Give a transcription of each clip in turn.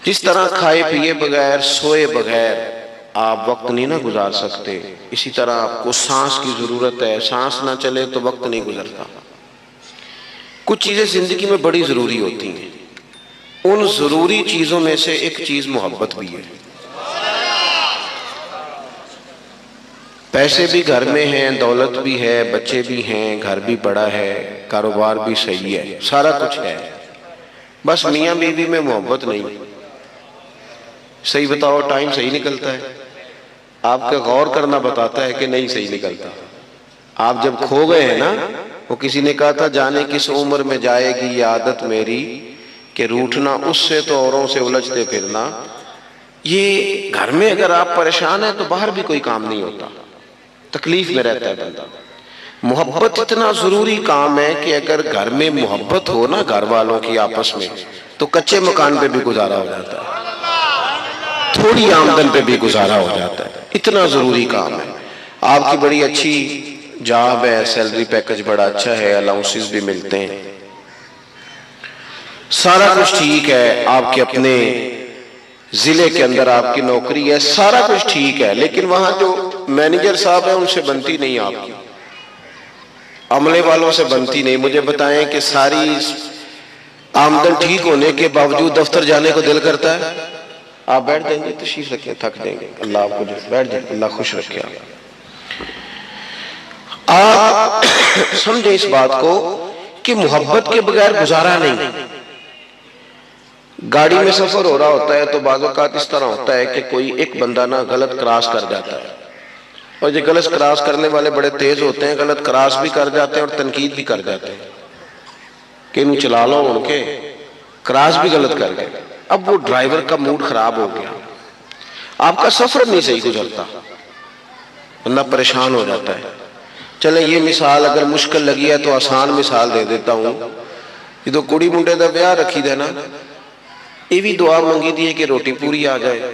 جس طرح کھائے پیے بغیر سوئے بغیر آپ وقت نہیں نہ گزار سکتے، اسی طرح آپ کو سانس کی ضرورت ہے، سانس نہ چلے تو وقت نہیں گزرتا۔ کچھ چیزیں زندگی میں بڑی ضروری ہوتی ہیں، ان ضروری چیزوں میں سے ایک چیز محبت بھی ہے۔ پیسے بھی گھر میں ہیں، دولت بھی ہے، بچے بھی ہیں، گھر بھی بڑا ہے، کاروبار بھی صحیح ہے، سارا کچھ ہے، بس میاں بیوی میں محبت نہیں۔ صحیح بتاؤ، ٹائم صحیح نکلتا ہے؟ آپ کا غور کرنا بتاتا ہے کہ نہیں صحیح نکلتا۔ آپ جب کھو گئے ہیں نا، وہ کسی نے کہا تھا جانے کس عمر میں جائے گی یہ عادت میری کہ روٹھنا اس سے تو اوروں سے الجھتے پھرنا۔ یہ گھر میں اگر آپ پریشان ہیں تو باہر بھی کوئی کام نہیں ہوتا، تکلیف میں رہتا ہے بندہ۔ محبت اتنا ضروری کام ہے کہ اگر گھر میں محبت ہو نا گھر والوں کی آپس میں تو کچے مکان پہ بھی گزارا ہو جاتا ہے، تھوڑی آمدن پہ بھی گزارا ہو جاتا ہے، اتنا ضروری کام ہے۔ آپ کی بڑی اچھی جاب ہے، سیلری پیکج بڑا اچھا ہے، الاؤنسز بھی ملتے ہیں، سارا کچھ ٹھیک ہے، آپ کے اپنے ضلع کے اندر آپ کی نوکری ہے، سارا کچھ ٹھیک ہے، لیکن وہاں جو مینیجر صاحب ہیں ان سے بنتی نہیں، آپ کی عملے والوں سے بنتی نہیں۔ مجھے بتائیں کہ ساری آمدن ٹھیک ہونے کے باوجود دفتر جانے کو دل کرتا ہے؟ آپ بیٹھ جائیں گے، تشریف رکھیں، تھک دیں گے، اللہ آپ کو بیٹھ جائیں، اللہ خوش رکھے۔ آپ سمجھیں اس بات کو کہ محبت کے بغیر گزارا نہیں۔ گاڑی میں سفر ہو رہا ہوتا ہے تو بعض اوقات اس طرح ہوتا ہے کہ کوئی ایک بندہ نا غلط کراس کر جاتا ہے، اور یہ غلط کراس کرنے والے بڑے تیز ہوتے ہیں، غلط کراس بھی کر جاتے ہیں اور تنقید بھی کر جاتے ہیں کہ انہوں چلا لو، ان کے کراس بھی غلط کر گئے۔ اب وہ ڈرائیور کا موڈ خراب ہو گیا، آپ کا سفر نہیں صحیح گزرتا، بندہ پریشان ہو جاتا ہے۔ چلیں یہ مثال اگر مشکل لگی ہے تو آسان مثال دے دیتا ہوں۔ یہ تو کڑی منڈے دا بیاہ رکھی دے نا، یہ بھی دعا منگی دی ہے کہ روٹی پوری آ جائے،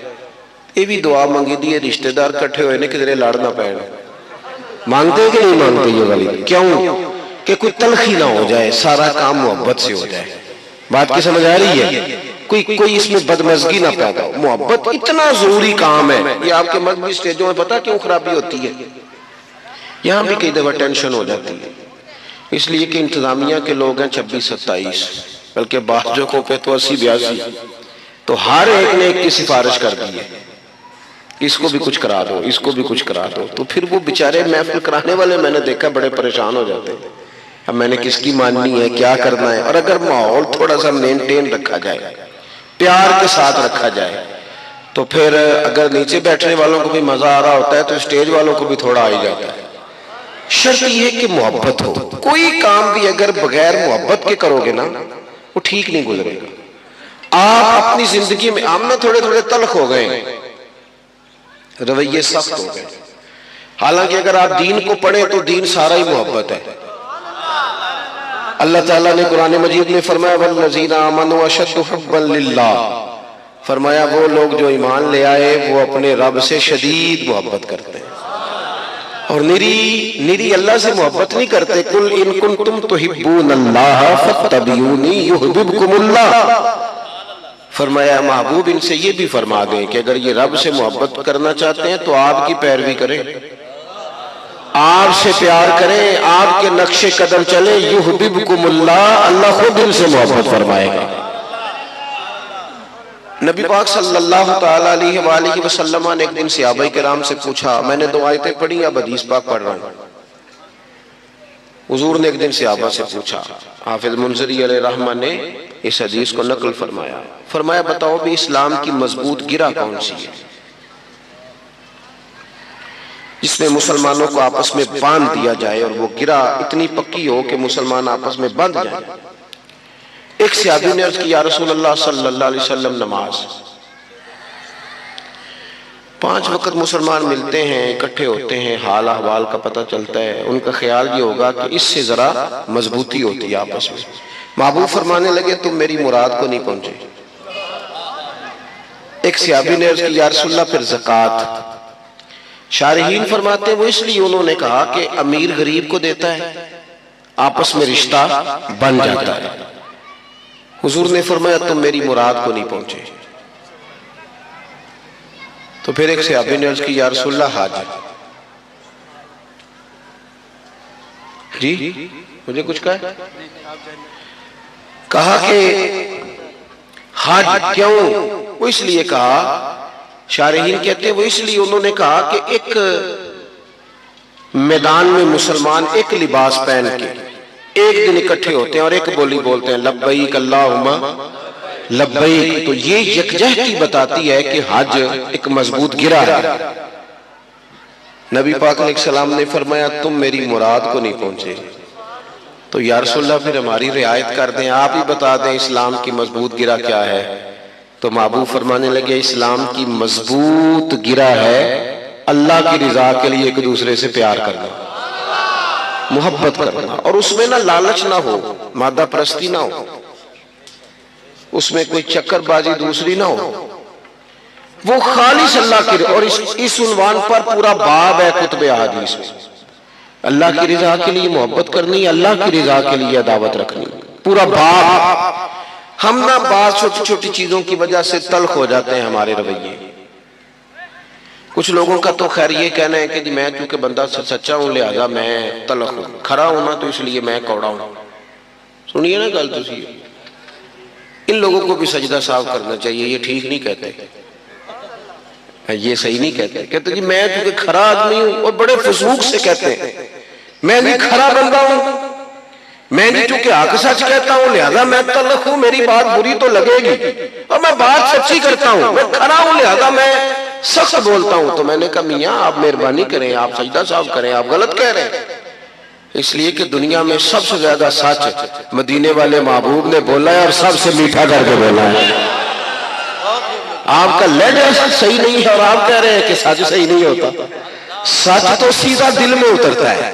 یہ بھی دعا منگی دی ہے رشتہ دار کٹھے ہوئے نے کدھرے لڑ نہ پڑے۔ مانگتے کہ نہیں مانگتے یہ والی؟ کیوں؟ کہ کوئی تلخی نہ ہو جائے، سارا کام محبت سے ہو جائے۔ بات کی سمجھ آ رہی ہے؟ کوئی اس میں بدمزگی نہ پیدا ہو۔ محبت اتنا ضروری کام ہے۔ یہ آپ کے مذہبی سٹیجوں میں پتہ کیوں خرابی ہوتی ہے؟ یہاں بھی کئی دفعہ ٹینشن ہو جاتی ہے، اس لیے کہ انتظامیہ کے لوگ ہیں 26-27، بلکہ بعضوں کو پہ تو 80-82، تو ہر ایک نے ایک کی سفارش کر دی ہے، اس کو بھی کچھ کرا دو، اس کو بھی کچھ کرا دو، تو پھر وہ بیچارے محفل کرانے والے میں نے دیکھا بڑے پریشان ہو جاتے ہیں، اب میں نے کس کی ماننی ہے، کیا کرنا ہے۔ اور اگر ماحول تھوڑا سا مینٹین رکھا جائے، پیار کے ساتھ رکھا جائے، تو پھر اگر نیچے بیٹھنے والوں کو بھی مزہ آ رہا ہوتا ہے تو اسٹیج والوں کو بھی تھوڑا آ ہی جاتا ہے۔ شرط یہ کہ محبت ہو۔ کوئی کام بھی اگر بغیر محبت کے کرو گے نا وہ ٹھیک نہیں گزرے گا۔ آپ اپنی زندگی میں آمنا تھوڑے تھوڑے تلخ ہو گئے، رویے سخت ہو گئے، حالانکہ اگر آپ دین کو پڑھیں تو دین سارا ہی محبت ہے۔ اللہ تعالیٰ نے قرآن مجید میں فرمایا وَالَّذِينَ آمَنُوا أَشَدُّ حُبًّا لِلَّهِ، فرمایا وہ لوگ جو ایمان لے آئے وہ اپنے رب سے شدید محبت کرتے ہیں، اور نری اللہ سے محبت نہیں کرتے۔ قُلْ إِن كُنْتُمْ تُحِبُّونَ اللَّهَ فَاتَّبِعُونِي يُحْبِبْكُمُ اللَّهُ، فرمایا محبوب ان سے یہ بھی فرما دیں کہ اگر یہ رب سے محبت کرنا چاہتے ہیں تو آپ کی پیروی کریں، آپ سے پیار کریں، آپ کے نقش قدم چلیں، یحببکم اللہ، اللہ خود ان سے محبت فرمائے گا۔ نبی پاک صلی اللہ تعالیٰ علیہ وآلہ وسلم نے ایک دن صحابہ کرام سے پوچھا، میں نے 2 آیتیں پڑھی، اب حدیث پاک پڑھ رہا ہوں۔ حضور نے ایک دن صحابہ سے پوچھا، حافظ منذری علیہ رحمہ نے اس حدیث کو نقل فرمایا بتاؤ بھی اسلام کی مضبوط گرہ کون سی ہے جس میں مسلمانوں کو آپس میں باندھ دیا جائے اور وہ گرہ اتنی پکی ہو کہ مسلمان آپس میں باندھ جائیں۔ ایک صحابی نے عرض کی یا رسول اللہ صلی اللہ علیہ وسلم نماز، 5 وقت مسلمان ملتے ہیں، اکٹھے ہوتے ہیں، حال احوال کا پتہ چلتا ہے، ان کا خیال یہ ہوگا کہ اس سے ذرا مضبوطی ہوتی ہے آپس میں۔ محبوب فرمانے لگے تم میری مراد کو نہیں پہنچے۔ ایک صحابی نے عرض کی یا رسول اللہ پھر زکوٰۃ، شارحین فرماتے ہیں وہ اس لیے انہوں نے کہا کہ امیر غریب کو دیتا ہے، آپس میں رشتہ بن جاتا ہے۔ حضور نے فرمایا تم میری مراد کو نہیں پہنچے۔ تو پھر ایک صحابی نے عرض کی یا رسول اللہ حج، جی مجھے کچھ کہا کہ حج کیوں؟ وہ اس لیے کہا، شارحین کہتے ہیں وہ اس لیے انہوں نے کہا کہ ایک میدان میں مسلمان ایک لباس پہن کے ایک دن اکٹھے ہوتے ہیں اور ایک بولی بولتے ہیں لبیک اللہم لبیک، تو یہ یکجہتی بتاتی ہے کہ حج ایک مضبوط گرہ ہے۔ نبی پاک علیہ السلام نے فرمایا تم میری مراد کو نہیں پہنچے، تو یا رسول اللہ پھر ہماری رعایت کر دیں، آپ ہی بتا دیں اسلام کی مضبوط گرہ کیا ہے۔ تو محبوب فرمانے لگے اسلام کی مضبوط گرہ ہے اللہ کی رضا کے لیے ایک دوسرے سے پیار کرنا، محبت کرنا، اور اس میں نہ لالچ نہ ہو، مادہ پرستی نہ ہو، اس میں کوئی چکر بازی دوسری نہ ہو، وہ خالص اللہ کی، اور اس عنوان پر پورا باب ہے کتب احادیث میں، اللہ کی رضا کے لیے محبت کرنی، اللہ کی رضا کے لیے عداوت رکھنی، پورا باب۔ ہم نہ بعض چھوٹی چھوٹی چیزوں کی وجہ سے تلخ ہو جاتے ہیں ہمارے رویے۔ کچھ لوگوں کا تو خیر یہ کہنا ہے کہ جی میں چونکہ بندہ سچا ہوں لہذا میں تلخ ہوں، کھرا ہوں نا تو اس لیے میں کوڑا ہوں۔ سنیے نا گل تسی، ان لوگوں کو بھی سجدہ صاف کرنا چاہیے، یہ ٹھیک نہیں کہتے، یہ صحیح نہیں کہتے، کہتے جی میں چونکہ کھرا آدمی ہوں، اور بڑے فسوق سے کہتے ہیں میں بھی کھرا بندہ ہوں، میں بھی چونکہ حق سچ کہتا ہوں لہذا میں تلخ ہوں، میری بات بری تو لگے گی، اور میں بات سچی کرتا ہوں، میں کھرا ہوں لہذا میں سخت بولتا ہوں۔ تو میں نے کہا میاں آپ مہربانی کریں، آپ سجدہ صاف کریں، آپ غلط کہہ رہے ہیں، اس لیے کہ دنیا میں سب سے زیادہ سچ مدینے والے محبوب نے بولا ہے، اور سب سے میٹھا کر کے بولا ہے۔ آپ کا لہجہ صحیح نہیں ہے اور آپ کہہ رہے ہیں کہ سچ صحیح نہیں ہوتا، سچ تو سیدھا دل میں اترتا ہے،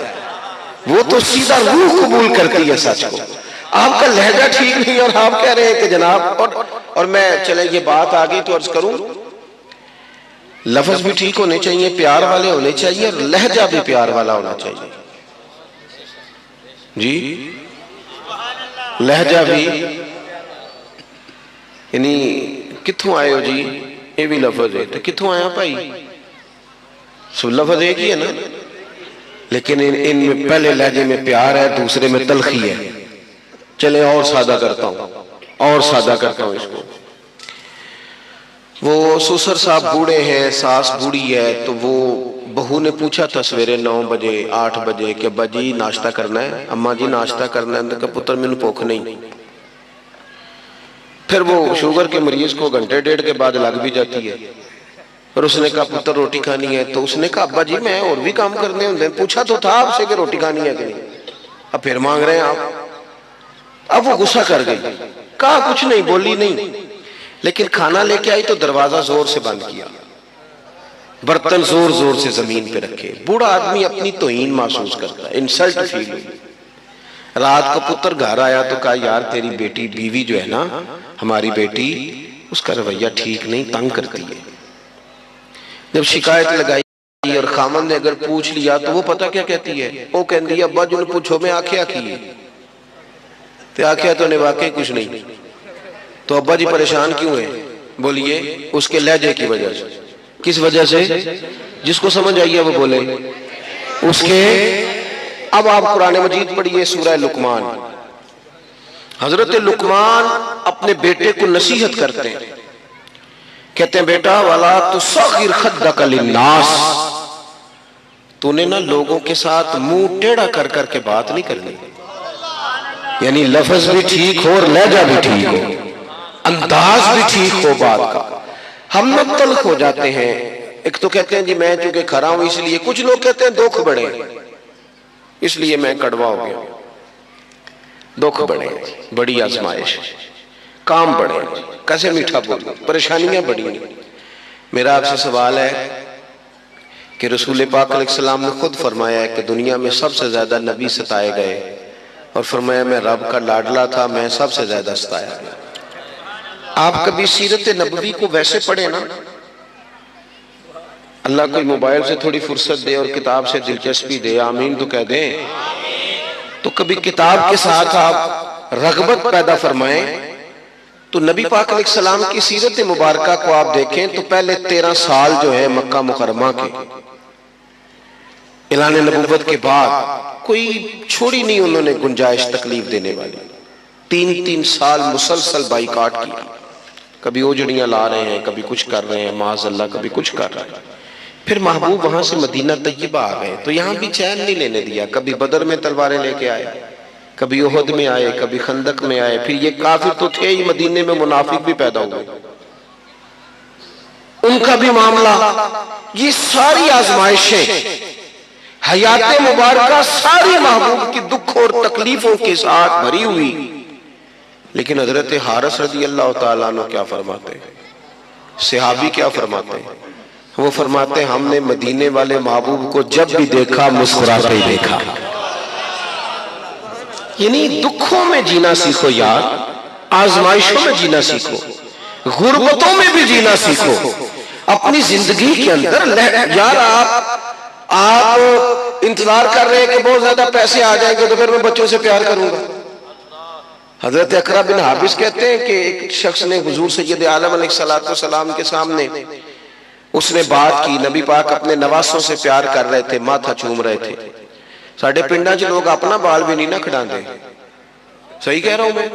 وہ تو سیدھا روح قبول کرتی ہے سچ کو، آپ کا لہجہ ٹھیک نہیں اور آپ کہہ رہے ہیں کہ جناب، اور میں چلے یہ بات آگئی تو عرض کروں، لفظ بھی ٹھیک ہونے چاہیے، پیار والے ہونے چاہیے، اور لہجہ بھی پیار والا ہونا چاہیے، جی لہجہ بھی، یعنی کتھوں آئے ہو جی، یہ بھی لفظ ہے تو کتھوں آیا بھائی، سو لفظ ایک ہی ہے نا، لیکن ان میں پہلے لہجے میں پیار ہے، دوسرے میں تلخی ہے۔ چلے اور سادہ کرتا ہوں اس کو۔ وہ سسر صاحب بوڑھے ہیں، ساس بوڑھی ہے، تو وہ بہو نے پوچھا تھا سویرے 9 بجے 8 بجے کہ ابا جی ناشتہ کرنا ہے، اماں جی ناشتہ کرنا ہے، انہوں نے کہا پتر میں نے بھوک نہیں۔ پھر وہ شوگر کے مریض کو گھنٹے ڈیڑھ کے بعد لگ بھی جاتی ہے، اور اس نے کہا پتر روٹی کھانی ہے، تو اس نے کہا ابا جی میں اور بھی کام کرنے ہوں دیں، پوچھا تو تھا آپ سے کہ روٹی کھانی ہے کہ نہیں، اب پھر مانگ رہے ہیں آپ۔ اب وہ غصہ کر گئی، کہا کچھ نہیں، بولی نہیں، لیکن کھانا لے کے آئی تو دروازہ زور سے بند کیا، برتن زور زور سے زمین پہ رکھے۔ بوڑھا آدمی اپنی توہین محسوس کرتا ہے، انسلٹ فیل ہوئی۔ رات کو پتر گھر آیا تو کہا یار تیری بیٹی بیوی جو ہے نا، ہماری بیٹی، اس کا رویہ ٹھیک نہیں، تنگ کرتی ہے۔ جب شکایت لگائی اور خامن نے اگر پوچھ لیا تو وہ پتہ کیا کہتی ہے، وہ کہتی ہے ابا جو نے پوچھو میں آکھیا کی ہے، تو آکھیا تو نے واقعی کچھ نہیں، تو ابا جی پریشان کیوں ہیں؟ بولیے اس کے لہجے کی وجہ سے۔ کس وجہ سے؟ جس کو سمجھ آئی ہے وہ بولے، اس کے۔ اب آپ قرآن مجید پڑھیے سورہ لقمان، حضرت لقمان اپنے بیٹے کو نصیحت کرتے ہیں، کہتے ہیں بیٹا وَلَا تُصَغِّرْ خَدَّكَ لِلنَّاسِ، تو نے نا لوگوں کے ساتھ منہ ٹیڑھا کر کر کے بات نہیں کرنی، یعنی لفظ بھی ٹھیک ہو اور لہجہ بھی ٹھیک ہو، انداز بھی ٹھیک ہو بات کا۔ ہم لوگ تلخ ہو جاتے ہیں، ایک تو کہتے ہیں جی میں چونکہ کھرا ہوں اس لیے، کچھ لوگ کہتے ہیں دکھ بڑے اس لیے میں کڑوا ہو گیا، دکھ بڑے، بڑی آزمائش، کام بڑے، کیسے میٹھا بولو، پریشانیاں بڑی ہیں۔ میرا آپ سے سوال ہے کہ رسول پاک علیہ السلام نے خود فرمایا ہے کہ دنیا میں سب سے زیادہ نبی ستائے گئے، اور فرمایا میں رب کا لاڈلا تھا، میں سب سے زیادہ ستایا گیا۔ آپ کبھی سیرت نبوی کو ویسے پڑھیں نا، اللہ کوئی موبائل سے تھوڑی فرصت دے اور کتاب سے دلچسپی دے، آمین تو کہہ دیں، تو کبھی کتاب کے ساتھ آپ رغبت پیدا فرمائیں تو نبی پاک علیہ السلام کی سیرت مبارکہ کو آپ دیکھیں تو پہلے 13 سال جو ہے مکہ مکرمہ کے اعلان نبوت کے بعد کوئی چھوڑی نہیں انہوں نے گنجائش تکلیف دینے والی. 3 سال مسلسل بائیکاٹ کیا. کبھی اوجڑیاں لا رہے ہیں, کبھی کچھ کر رہے ہیں, معاذ اللہ کبھی کچھ کر رہے ہیں. پھر محبوب وہاں سے مدینہ طیبہ آ گئے تو یہاں بھی چین نہیں لینے دیا. کبھی بدر میں تلواریں لے کے آئے, کبھی احد میں آئے, کبھی خندق میں آئے. پھر یہ کافر تو تھے ہی, مدینے میں منافق بھی پیدا ہوئے, ان کا بھی معاملہ. یہ ساری آزمائشیں حیات مبارکہ ساری محبوب کی دکھ اور تکلیفوں کے ساتھ بھری ہوئی. لیکن حضرت حارث رضی اللہ تعالیٰ عنہ کیا فرماتے ہیں, صحابی کیا فرماتے ہیں؟ وہ فرماتے ہیں ہم نے مدینے والے محبوب کو جب بھی دیکھا مسکراتے ہی دیکھا. یعنی دکھوں میں جینا سیکھو یار, آزمائشوں میں جینا سیکھو, غربتوں میں بھی جینا سیکھو. اپنی زندگی کے اندر یار آپ انتظار کر رہے ہیں کہ بہت زیادہ پیسے آ جائیں گے تو پھر میں بچوں سے پیار کروں گا. حضرت اقرا بن حابس کہتے ہیں کہ ایک شخص نے حضور سید عالم علیہ السلام کے سامنے اس نے بات کی. نبی پاک اپنے نواسوں سے پیار کر رہے تھے, ماتھا چوم رہے تھے. ساڑھے پنڈا جو لوگ اپنا بال بھی نہیں نہ کھڑا دے. صحیح کہہ رہا ہوں میں؟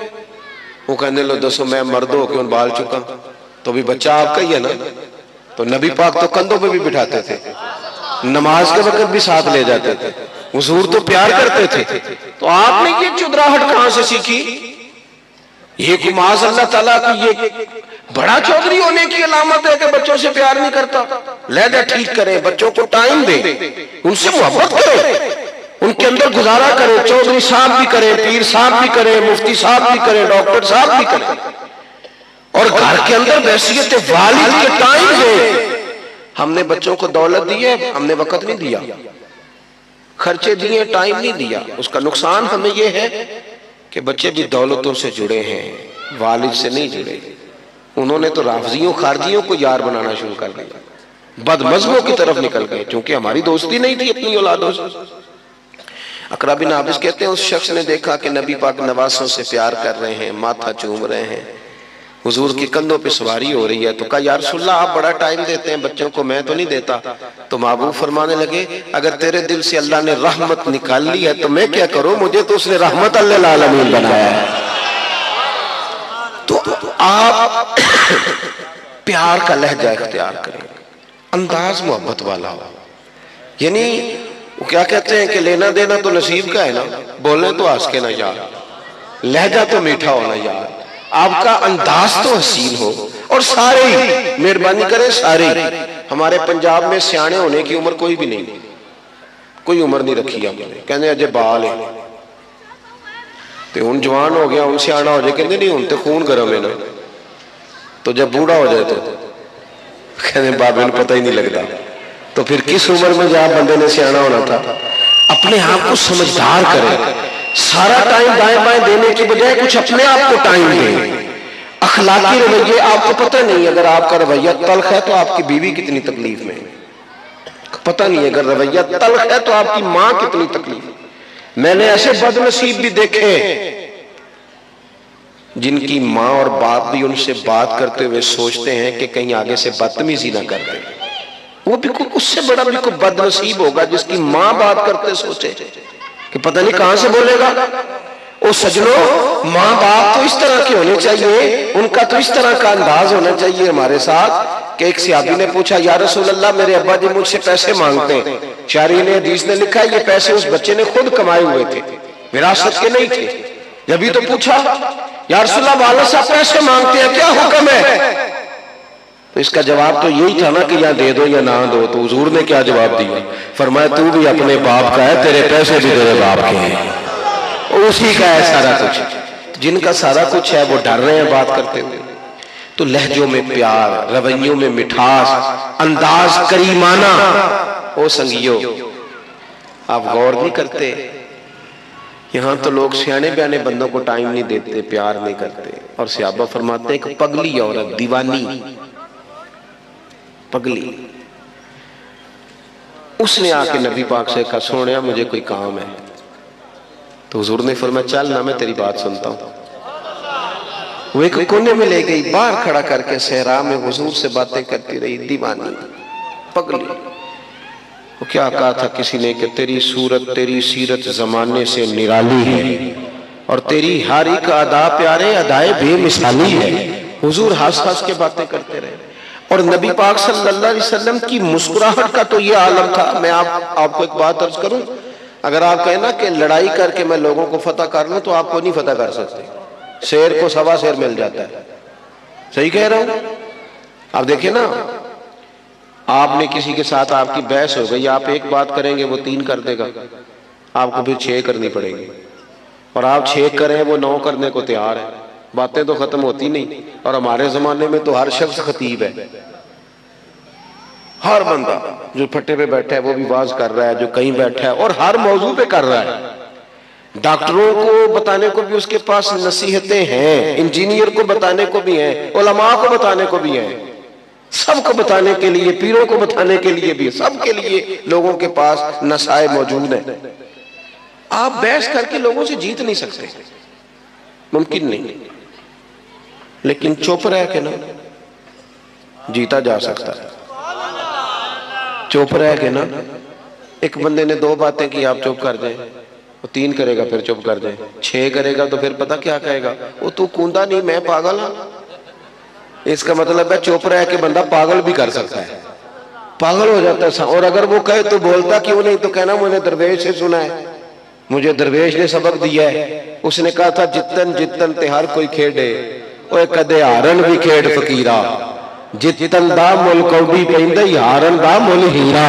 وہ کہنے لو دسو میں مرد ہو کیوں بال چکا, تو بھی بچہ آپ کا ہی ہے نا. تو نبی پاک تو کندھوں پہ بھی بٹھاتے تھے, نماز کے وقت بھی ساتھ لے جاتے تھے, حضور تو پیار کرتے تھے. تو آپ نے یہ چودراہٹ کہاں سے سیکھی؟ یہ کوئی معاذ اللہ تعالیٰ کی یہ بڑا چودھری ہونے کی علامت ہے کہ بچوں سے پیار نہیں کرتا. لہجہ ٹھیک کریں, بچوں کو ٹائم دیں, ان سے محبت کریں, ان کے اندر گزارا کریں. چودھری صاحب بھی کریں, پیر صاحب بھی کریں, مفتی صاحب بھی کریں, ڈاکٹر صاحب بھی کریں. اور گھر کے اندر بحیثیت والد کے ٹائم دیں. ہم نے بچوں کو دولت دی ہے, ہم نے وقت نہیں دیا, خرچے دیے, ٹائم نہیں دیا. اس کا نقصان ہمیں یہ ہے کہ بچے بھی دولتوں سے جڑے ہیں, والد سے نہیں جڑے. انہوں نے تو رافضیوں خارجیوں کو یار بنانا شروع کر دیا, بد مذہبوں کی طرف نکل گئے, چونکہ ہماری دوستی نہیں تھی اپنی اولادوں سے. اقرا بن حابس کہتے ہیں اس شخص نے دیکھا کہ نبی پاک نواسوں سے پیار کر رہے ہیں, ماتھا چوم رہے ہیں, حضور کی کندھوں پہ سواری ہو رہی ہے. تو کہا یا رسول اللہ آپ بڑا ٹائم دیتے ہیں بچوں کو, میں تو نہیں دیتا. تو محبوب فرمانے لگے اگر تیرے دل سے اللہ نے رحمت نکال لی ہے تو میں کیا کروں, مجھے تو اس نے رحمت للعالمین بنایا ہے. تو آپ پیار کا لہجہ اختیار کریں, انداز محبت والا ہو. یعنی وہ کیا کہتے ہیں کہ لینا دینا تو نصیب کا ہے نا, بولنے تو ہنس کے نہ یار, لہجہ تو میٹھا ہونا یار, آپ کا انداز تو حسین ہو. اور سارے ہی مہربانی کریں, سارے ہمارے پنجاب میں سیانے ہونے کی عمر کوئی بھی نہیں, کوئی عمر نہیں رکھی ہم نے. کہنے اجے بال ہے تو ان جوان ہو گیا, ان سیانا ہو جائے, کہنے نہیں ان تے خون گرم ہے نا. تو جب بوڑھا ہو جائے تو کہنے بابے نے پتہ ہی نہیں لگتا. تو پھر کس عمر میں جہاں بندے نے سیانا ہونا تھا. اپنے آپ کو سمجھدار کریں, سارا ٹائم دائیں بائیں دینے کی بجائے کچھ اپنے آپ کو ٹائم دیں. اخلاقی رویے آپ کو پتہ نہیں, اگر آپ کا رویہ تلخ ہے تو آپ کی بیوی کتنی تکلیف میں, پتہ نہیں اگر رویہ تلخ ہے تو آپ کی ماں کتنی تکلیف. میں نے ایسے بد نصیب بھی دیکھے جن کی ماں اور باپ بھی ان سے بات کرتے ہوئے سوچتے ہیں کہ کہیں آگے سے بدتمیزی نہ کر دیں. وہ بھی اس سے بڑا بھی کوئی بد نصیب ہوگا جس کی ماں بات کرتے سوچے کہ پتہ نہیں کہاں سے بولے گا. او سجنوں, ماں باپ تو اس طرح کے ہونے چاہیے, ان کا تو اس طرح کا انداز ہونا چاہیے ہمارے ساتھ. کہ ایک صحابی نے پوچھا یا رسول اللہ میرے ابا جی مجھ سے پیسے مانگتے ہیں. شارحین حدیث نے لکھا ہے یہ پیسے اس بچے نے خود کمائے ہوئے تھے, وراثت کے نہیں تھے. جبھی تو پوچھا یا رسول اللہ والد صاحب پیسے مانگتے ہیں, کیا حکم ہے؟ تو اس کا جواب تو یہی تھا نا کہ یا دے دو یا نہ دو. تو حضور نے کیا جواب دیا؟ فرمایا تو بھی اپنے باپ کا ہے, تیرے پیسے بھی تیرے باپ کے ہیں, اسی کا ہے سارا کچھ. جن کا سارا کچھ ہے وہ ڈر رہے ہیں بات کرتے ہوئے. تو لہجوں میں پیار, رویوں میں مٹھاس, انداز کریمانہ. او سنگیو آپ غور نہیں کرتے, یہاں تو لوگ سیانے بیانے بندوں کو ٹائم نہیں دیتے, پیار نہیں کرتے. اور صحابہ فرماتے ہیں کہ پگلی عورت, دیوانی پگلی, اس نے آ کے نبی پاک سے کہا سونیا مجھے کوئی کام ہے. تو حضور نے فرمایا چل نہ میں تیری بات سنتا ہوں. وہ ایک کونے میں لے گئی، باہر کھڑا کر کے صحرا میں حضور سے باتیں کرتی رہی، دیوانی پگلی۔ وہ کیا کہا تھا کسی نے کہ تیری صورت تیری سیرت زمانے سے نرالی ہے، اور تیری ہر ایک ادا پیارے ادائے بے مثالی ہے۔ حضور ہنس ہنس کے باتیں کرتے رہے، اور نبی پاک صلی اللہ علیہ وسلم کی مسکراہٹ کا تو یہ عالم تھا۔ میں آپ کو ایک بات عرض کروں، اگر آپ کہیں نا کہ لڑائی کر کے میں لوگوں کو فتح کر لوں تو آپ کو نہیں فتح کر سکتے، شیر کو سوا شیر مل جاتا ہے۔ صحیح کہہ رہا ہوں؟ آپ دیکھیں نا، آپ نے کسی کے ساتھ آپ کی بحث ہو گئی، آپ ایک بات کریں گے وہ 3 کر دے گا، آپ کو پھر 6 کرنی پڑے گی، اور آپ 6 کریں وہ 9 کرنے کو تیار ہے۔ باتیں تو ختم ہوتی نہیں، اور ہمارے زمانے میں تو ہر شخص خطیب ہے، ہر بندہ جو پھٹے پہ بیٹھا ہے وہ بھی واز کر رہا ہے، جو کہیں بیٹھا ہے اور ہر موضوع پہ کر رہا ہے۔ ڈاکٹروں کو بتانے کو بھی اس کے پاس نصیحتیں ہیں، انجینئر کو بتانے کو بھی ہیں، علماء کو بتانے کو بھی ہیں، سب کو بتانے کے لیے، پیروں کو بتانے کے لیے بھی، سب کے لیے لوگوں کے پاس نصائح موجود ہیں۔ آپ بحث کر کے لوگوں سے جیت نہیں سکتے، ممکن نہیں، لیکن چپ رہ کے نا جیتا جا سکتا ہے۔ چپ رہ کے نا، ایک بندے نے 2 باتیں کی، آپ چپ کر دیں، وہ 3 کرے گا پھر چپ کر دیں، 6 کرے گا تو پھر پتہ کیا کہے گا، وہ تو کوندا نہیں میں پاگل ہوں۔ اس کا مطلب ہے چپ رہ کے بندہ پاگل بھی کر سکتا ہے، پاگل ہو جاتا ہے۔ اور اگر وہ کہے تو بولتا کیوں نہیں، تو کہنا مجھے درویش سے سنا ہے، مجھے درویش نے سبق دیا ہے، اس نے کہا تھا جتن جتن تے ہر کوئی کھیڑے، اوے کدے ہارن بھی کھیڑ فقیرہ، جتن دا مل کو بھی پیندے ہارن دا مل ہیرا۔